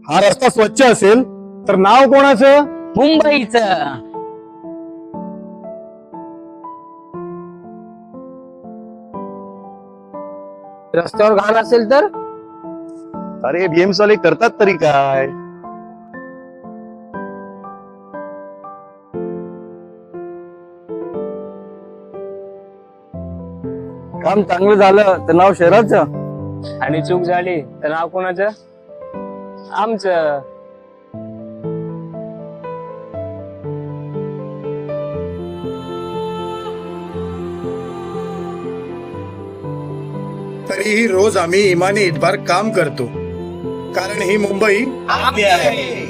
हा रस्ता स्वच्छ असेल तर नाव कोणाचं? मुंबईचं. रस्त्यावर घाण असेल तर? अरे BMC वाले करतात तरी काय? काम चांगलं झालं तर नाव शहराचं. आणि चूक झाली तर नाव कोणाचं? आमचं. तरीही रोज आम्ही इमानी इतबार काम करतो, कारण ही मुंबई आम्ही आहे.